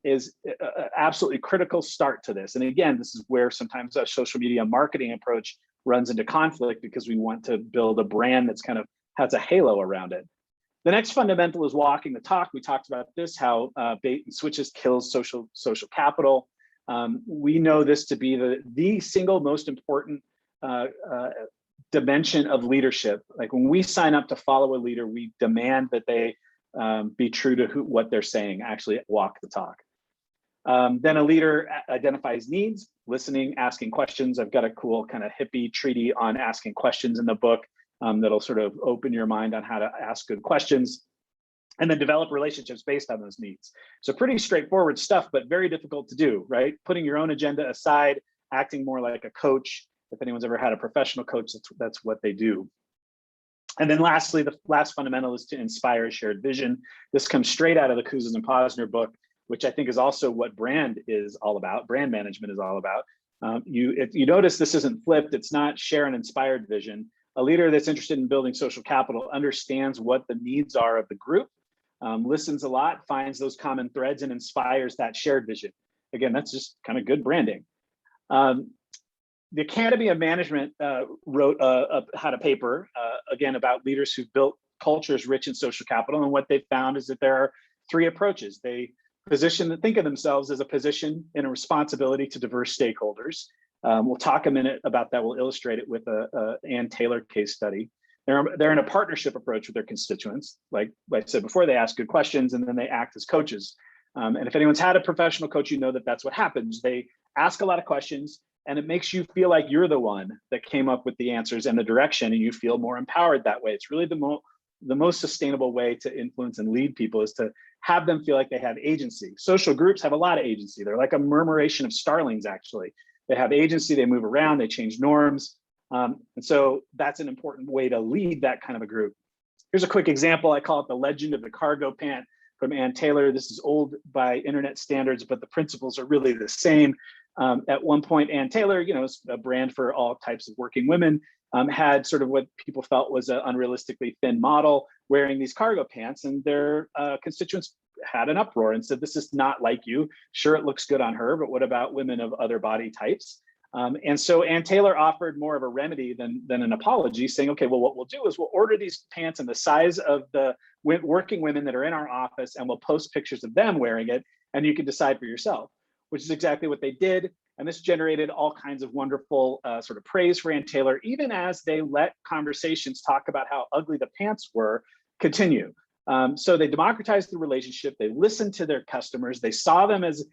is an absolutely critical start to this. And again, this is where sometimes a social media marketing approach runs into conflict, because we want to build a brand that's kind of has a halo around it. The next fundamental is walking the talk. We talked about this, how bait and switches kills social capital. We know this to be the single most important dimension of leadership. Like when we sign up to follow a leader, we demand that they be true to what they're saying, actually walk the talk. Then a leader identifies needs, listening, asking questions. I've got a cool kind of hippie treatise on asking questions in the book that'll sort of open your mind on how to ask good questions, and then develop relationships based on those needs. So pretty straightforward stuff, but very difficult to do, right? Putting your own agenda aside, acting more like a coach. If anyone's ever had a professional coach, that's what they do. And then lastly, the last fundamental is to inspire a shared vision. This comes straight out of the Kouzes and Posner book, which I think is also what brand is all about. Brand management is all about. If you notice, this isn't flipped. It's not share an inspired vision. A leader that's interested in building social capital understands what the needs are of the group, listens a lot, finds those common threads, and inspires that shared vision. Again, that's just kind of good branding. The Academy of Management had a paper, again, about leaders who've built cultures rich in social capital. And what they found is that there are 3 approaches. They think of themselves as a position and a responsibility to diverse stakeholders. We'll talk a minute about that. We'll illustrate it with a Ann Taylor case study. They're in a partnership approach with their constituents. Like I said before, they ask good questions and then they act as coaches. And if anyone's had a professional coach, you know that that's what happens. They ask a lot of questions. And it makes you feel like you're the one that came up with the answers and the direction, and you feel more empowered that way. It's really the most sustainable way to influence and lead people, is to have them feel like they have agency. Social groups have a lot of agency. They're like a murmuration of starlings, actually. They have agency, they move around, they change norms. And so that's an important way to lead that kind of a group. Here's a quick example. I call it the legend of the cargo pant from Ann Taylor. This is old by internet standards, but the principles are really the same. At one point, Ann Taylor, a brand for all types of working women, had sort of what people felt was an unrealistically thin model wearing these cargo pants, and their constituents had an uproar and said, this is not like you. Sure, it looks good on her, but what about women of other body types? And so Ann Taylor offered more of a remedy than an apology, saying, okay, well, what we'll do is we'll order these pants in the size of the working women that are in our office, and we'll post pictures of them wearing it, and you can decide for yourself, which is exactly what they did. And this generated all kinds of wonderful sort of praise for Ann Taylor, even as they let conversations talk about how ugly the pants were continue. So they democratized the relationship. They listened to their customers. They saw them as,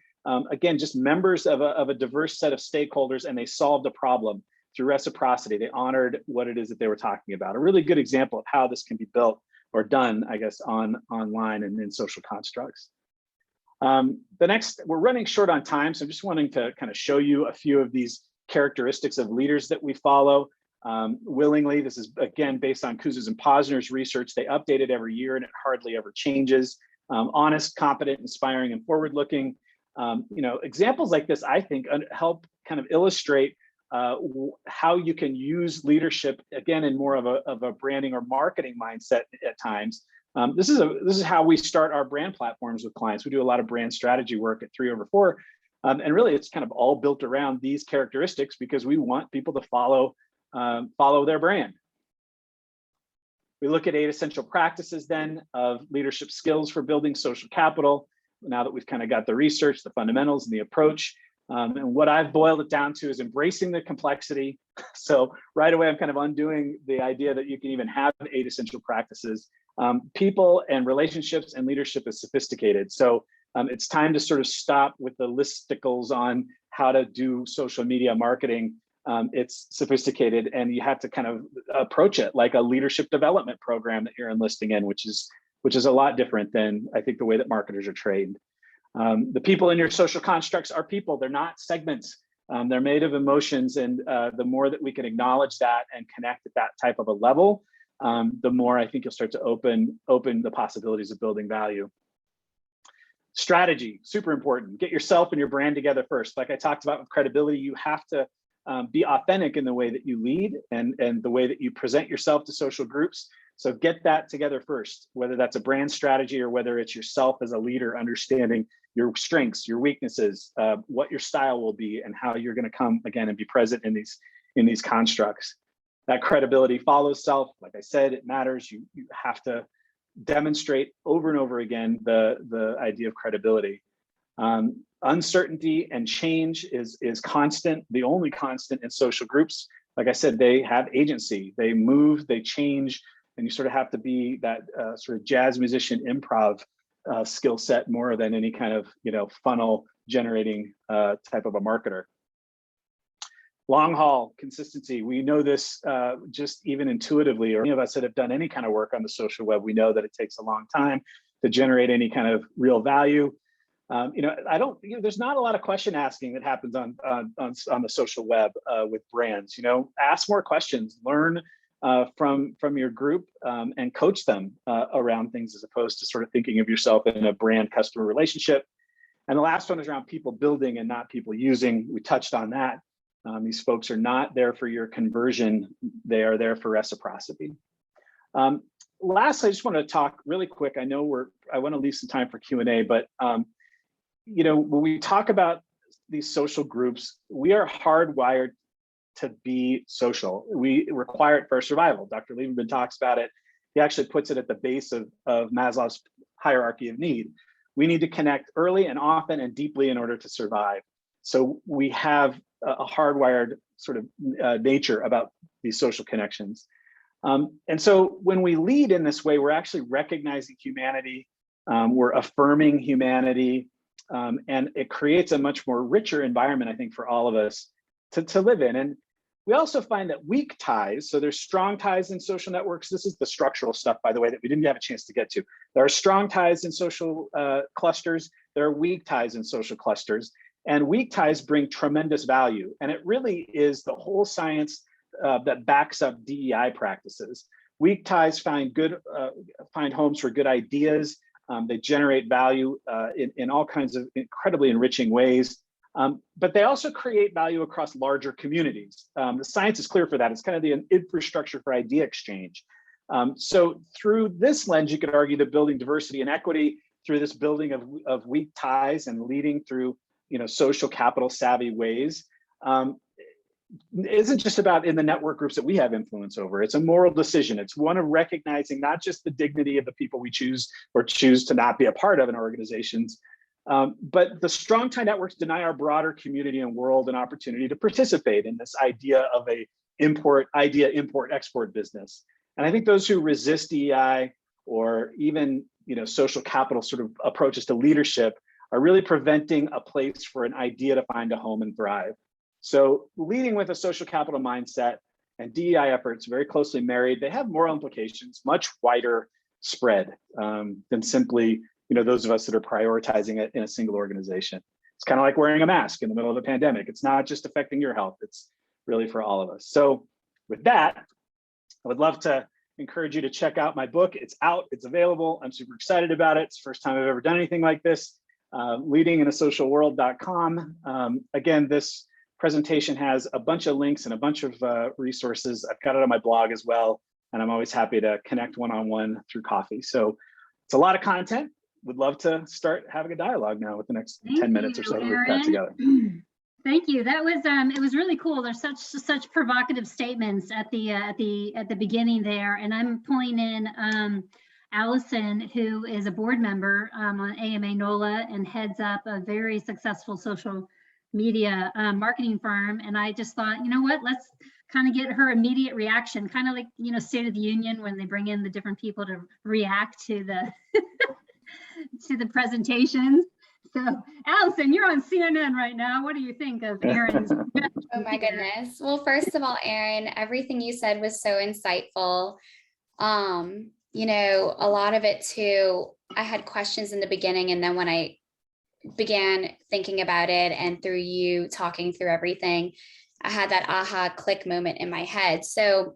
again, just members of a diverse set of stakeholders, and they solved a problem through reciprocity. They honored what it is that they were talking about. A really good example of how this can be built or done, I guess, online and in social constructs. The next, we're running short on time, so I'm just wanting to kind of show you a few of these characteristics of leaders that we follow willingly. This is, again, based on Kouzes and Posner's research. They update it every year, and it hardly ever changes. Honest, competent, inspiring, and forward-looking. Examples like this, I think, help kind of illustrate how you can use leadership, again, in more of a branding or marketing mindset at times. This is how we start our brand platforms with clients. We do a lot of brand strategy work at 3/4, and really it's kind of all built around these characteristics, because we want people to follow their brand. We look at 8 essential practices then of leadership skills for building social capital. Now that we've kind of got the research, the fundamentals, and the approach, and what I've boiled it down to is embracing the complexity. So right away, I'm kind of undoing the idea that you can even have 8 essential practices. People and relationships and leadership is sophisticated. So it's time to sort of stop with the listicles on how to do social media marketing. It's sophisticated, and you have to kind of approach it like a leadership development program that you're enlisting in, which is a lot different than, I think, the way that marketers are trained. The people in your social constructs are people. They're not segments. They're made of emotions, and the more that we can acknowledge that and connect at that type of a level, the more I think you'll start to open the possibilities of building value. Strategy, super important. Get yourself and your brand together first. Like I talked about with credibility, you have to be authentic in the way that you lead and the way that you present yourself to social groups. So get that together first, whether that's a brand strategy or whether it's yourself as a leader, understanding your strengths, your weaknesses, what your style will be, and how you're going to come again and be present in these constructs. That credibility follows self. Like I said, it matters. You have to demonstrate over and over again the idea of credibility. Uncertainty and change is constant, the only constant in social groups. Like I said, they have agency. They move, they change, and you sort of have to be that sort of jazz musician improv skill set more than any kind of funnel generating type of a marketer. Long haul consistency. We know this just even intuitively, or any of us that have done any kind of work on the social web, we know that it takes a long time to generate any kind of real value. There's not a lot of question asking that happens on the social web with brands. Ask more questions, learn from your group, and coach them around things, as opposed to sort of thinking of yourself in a brand customer relationship. And the last one is around people building and not people using. We touched on that. These folks are not there for your conversion. They are there for reciprocity. Lastly, I just want to talk really quick. I know I want to leave some time for Q&A, but when we talk about these social groups, we are hardwired to be social. We require it for our survival. Dr. Lieberman talks about it. He actually puts it at the base of Maslow's hierarchy of need. We need to connect early and often and deeply in order to survive. So we have a hardwired sort of nature about these social connections. And so when we lead in this way, we're actually recognizing humanity, we're affirming humanity, and it creates a much more richer environment, I think, for all of us to live in. And we also find that weak ties, so there's strong ties in social networks. This is the structural stuff, by the way, that we didn't have a chance to get to. There are strong ties in social clusters. There are weak ties in social clusters. And weak ties bring tremendous value. And it really is the whole science that backs up DEI practices. Weak ties find homes for good ideas. They generate value in all kinds of incredibly enriching ways. But they also create value across larger communities. The science is clear for that. It's kind of the infrastructure for idea exchange. So through this lens, you could argue that building diversity and equity through this building of weak ties and leading through social capital savvy ways isn't just about in the network groups that we have influence over. It's a moral decision. It's one of recognizing not just the dignity of the people we choose or choose to not be a part of in our organizations, but the strong tie networks deny our broader community and world an opportunity to participate in this idea of a import-export business. And I think those who resist DEI or even social capital sort of approaches to leadership are really preventing a place for an idea to find a home and thrive. So leading with a social capital mindset and DEI efforts very closely married, they have moral implications, much wider spread than simply those of us that are prioritizing it in a single organization. It's kind of like wearing a mask in the middle of a pandemic. It's not just affecting your health, it's really for all of us. So with that, I would love to encourage you to check out my book. It's out, it's available. I'm super excited about it. It's the first time I've ever done anything like this. leadinginasocialworld.com. Again, this presentation has a bunch of links and a bunch of resources. I've got it on my blog as well, and I'm always happy to connect one-on-one through coffee. So it's a lot of content. Would love to start having a dialogue now with the next 10 minutes or so that we've got together. Thank you. That was it was really cool. There's such provocative statements at the beginning there, and I'm pulling in Allison, who is a board member on AMA NOLA and heads up a very successful social media marketing firm. And I just thought, let's kind of get her immediate reaction, kind of like, State of the Union when they bring in the different people to react to the to the presentations. So Allison, you're on CNN right now. What do you think of Erin's? Oh my goodness. Well, first of all, Erin, everything you said was so insightful. A lot of it too, I had questions in the beginning, and then when I began thinking about it and through you talking through everything, I had that aha click moment in my head. So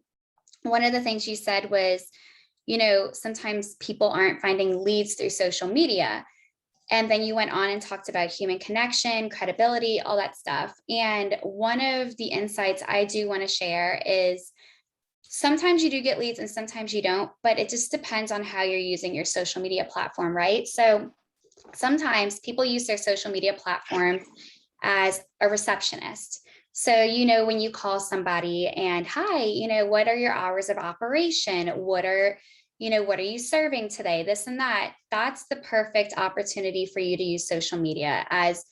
one of the things you said was, sometimes people aren't finding leads through social media. And then you went on and talked about human connection, credibility, all that stuff. And one of the insights I do want to share is sometimes you do get leads and sometimes you don't, but it just depends on how you're using your social media platform, right? So sometimes people use their social media platform as a receptionist. So, when you call somebody and, hi, what are your hours of operation? What are you serving today? This and that. That's the perfect opportunity for you to use social media, as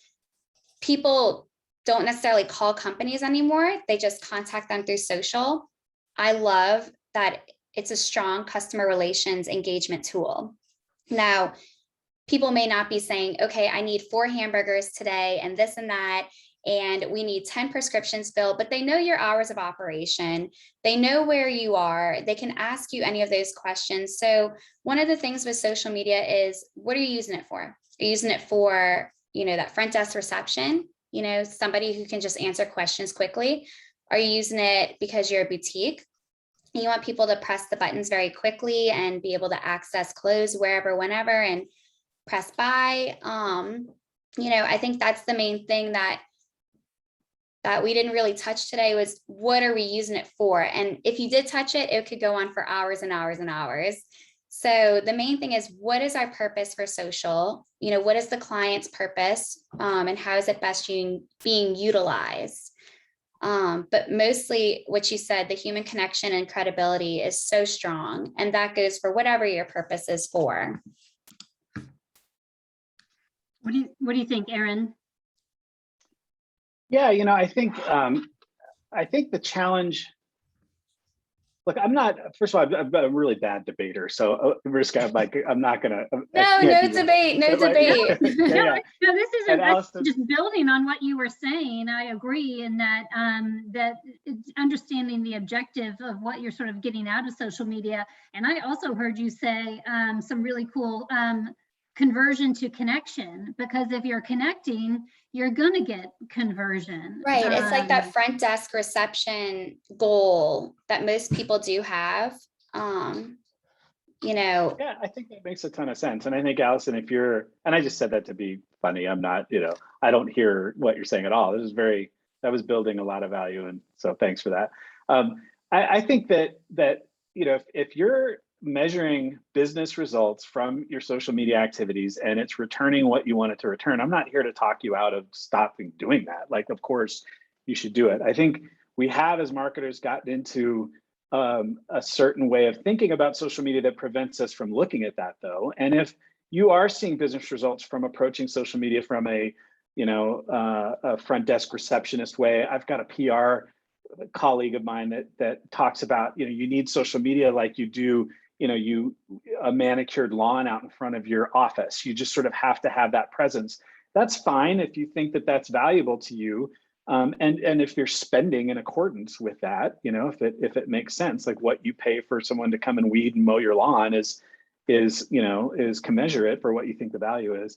people don't necessarily call companies anymore. They just contact them through social. I love that it's a strong customer relations engagement tool. Now, people may not be saying, okay, I need 4 hamburgers today and this and that, and we need 10 prescriptions filled, but they know your hours of operation. They know where you are. They can ask you any of those questions. So one of the things with social media is, what are you using it for? Are you using it for, that front desk reception, somebody who can just answer questions quickly? Are you using it because you're a boutique? You want people to press the buttons very quickly and be able to access clothes wherever, whenever, and press buy. I think that's the main thing that we didn't really touch today was, what are we using it for? And if you did touch it, it could go on for hours and hours and hours. So the main thing is, what is our purpose for social? What is the client's purpose? And how is it best being utilized? But mostly what you said, the human connection and credibility is so strong. And that goes for whatever your purpose is for. What do you think, Erin? Yeah, I think the challenge Look, I'm not, first of all, I'm a really bad debater. So risk, I'm not gonna. No, no debate, no debate. Yeah. No, this isn't. And Allison, Just building on what you were saying. I agree in that that it's understanding the objective of what you're sort of getting out of social media. And I also heard you say some really cool conversion to connection, because if you're connecting, you're gonna get conversion. Right. It's like that front desk reception goal that most people do have. You know. yeah, I think that makes a ton of sense. And I think, Allison, if you're, and I just said that to be funny, I'm not, I don't hear what you're saying at all. That was building a lot of value. And so thanks for that. I think that, if you're measuring business results from your social media activities and it's returning what you want it to return, I'm not here to talk you out of stopping doing that. Like, of course you should do it. I think we have, as marketers, gotten into a certain way of thinking about social media that prevents us from looking at that, though. And if you are seeing business results from approaching social media from a front desk receptionist way, I've got a PR colleague of mine that talks about, you need social media like you do, a manicured lawn out in front of your office. You just sort of have to have that presence. That's fine if you think that that's valuable to you. And if you're spending in accordance with that, if it makes sense, like what you pay for someone to come and weed and mow your lawn is commensurate for what you think the value is.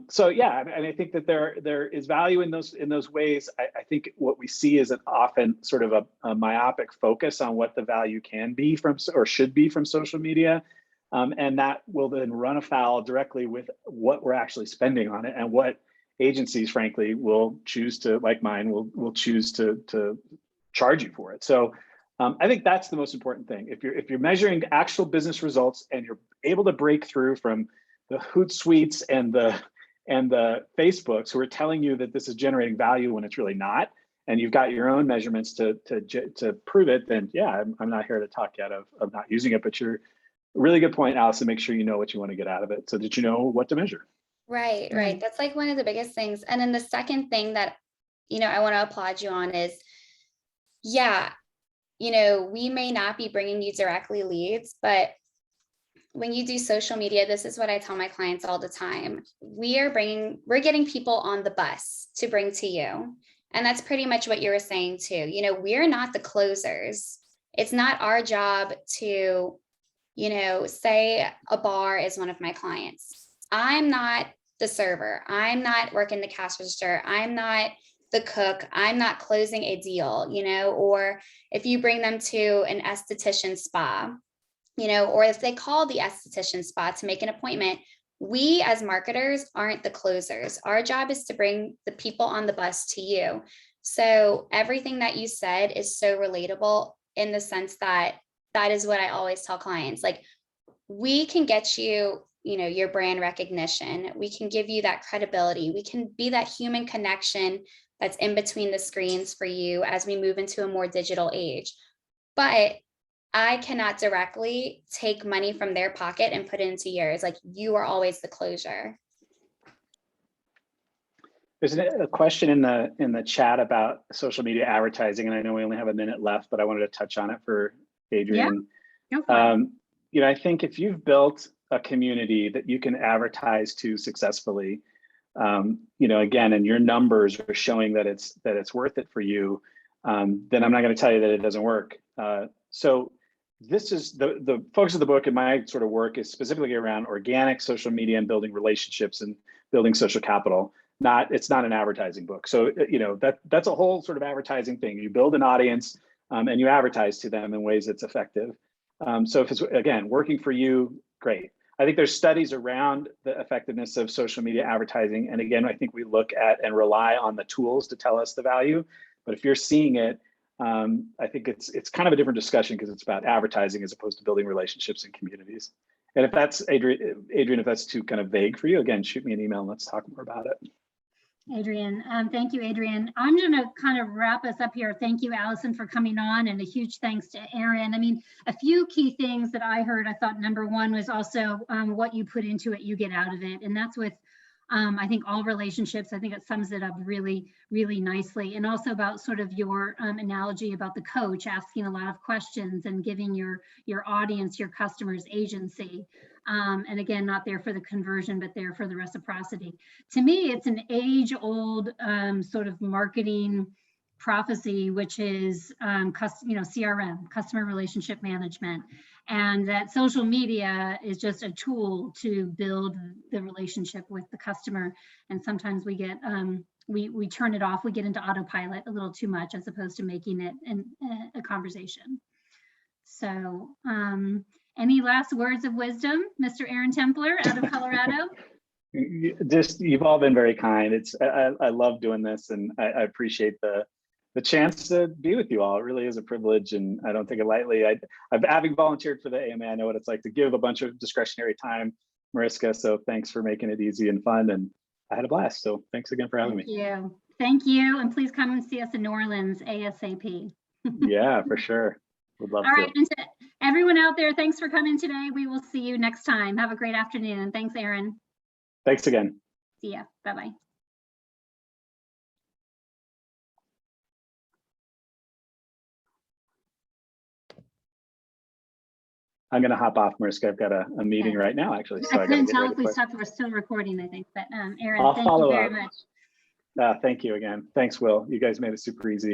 So yeah, and I think that there is value in those ways. I think what we see is an often sort of a myopic focus on what the value can be from or should be from social media. And that will then run afoul directly with what we're actually spending on it and what agencies, frankly, will choose to, like mine, will choose to charge you for it. So I think that's the most important thing. If you're measuring actual business results and you're able to break through from the Hootsuites and the Facebooks who are telling you that this is generating value when it's really not, and you've got your own measurements to prove it, then yeah, I'm not here to talk you out of not using it. But you're a really good point, Allison. Make sure you know what you want to get out of it so that you know what to measure. Right, right. That's like one of the biggest things. And then the second thing that, I want to applaud you on is, yeah, we may not be bringing you directly leads, but when you do social media, this is what I tell my clients all the time. We're getting people on the bus to bring to you. And that's pretty much what you were saying too. We're not the closers. It's not our job to, say a bar is one of my clients. I'm not the server. I'm not working the cash register. I'm not the cook. I'm not closing a deal, or if you bring them to an esthetician spa, or if they call the esthetician spa to make an appointment, we as marketers aren't the closers. Our job is to bring the people on the bus to you. So everything that you said is so relatable in the sense that is what I always tell clients. Like, we can get you, your brand recognition. We can give you that credibility. We can be that human connection that's in between the screens for you as we move into a more digital age. But I cannot directly take money from their pocket and put it into yours. Like, you are always the closure. There's a question in the chat about social media advertising, and I know we only have a minute left, but I wanted to touch on it for Adrienne. Yeah. I think if you've built a community that you can advertise to successfully, again, and your numbers are showing that it's worth it for you, then I'm not going to tell you that it doesn't work. So this is the focus of the book, and my sort of work is specifically around organic social media and building relationships and building social capital. It's not an advertising book. So, that's a whole sort of advertising thing. You build an audience and you advertise to them in ways that's effective. So if it's, again, working for you, great. I think there's studies around the effectiveness of social media advertising. And again, I think we look at and rely on the tools to tell us the value. But if you're seeing it, I think it's kind of a different discussion because it's about advertising as opposed to building relationships and communities. And if that's, Adrienne, if that's too kind of vague for you, again, shoot me an email and let's talk more about it. Adrienne, thank you, Adrienne. I'm going to kind of wrap us up here. Thank you, Allison, for coming on, and a huge thanks to Aaron. I mean, a few key things that I heard, I thought number one was also what you put into it, you get out of it. And that's with I think all relationships, I think it sums it up really, really nicely. And also about sort of your analogy about the coach asking a lot of questions and giving your audience, your customers agency. And again, not there for the conversion, but there for the reciprocity. To me, it's an age-old sort of marketing prophecy, which is CRM, customer relationship management, and that social media is just a tool to build the relationship with the customer. And sometimes we get we turn it off, we get into autopilot a little too much, as opposed to making it a conversation. So any last words of wisdom, Mr. Aaron Templer out of Colorado? Just, you've all been very kind. I love doing this, and I appreciate the chance to be with you all. It really is a privilege, and I don't take it lightly. I've having volunteered for the AMA, I know what it's like to give a bunch of discretionary time, Mariska. So thanks for making it easy and fun, and I had a blast. So thanks again for having me. Thank you, and please come and see us in New Orleans ASAP. Yeah, for sure. Would love All to. right, and to everyone out there, thanks for coming today. We will see you next time. Have a great afternoon. Thanks, Aaron. Thanks again. See ya. Bye-bye. I'm going to hop off, Mariska. I've got a meeting right now, actually. So I couldn't tell if we stopped. We're still recording, I think. But Aaron, thank you very much. Thank you again. Thanks, Will. You guys made it super easy.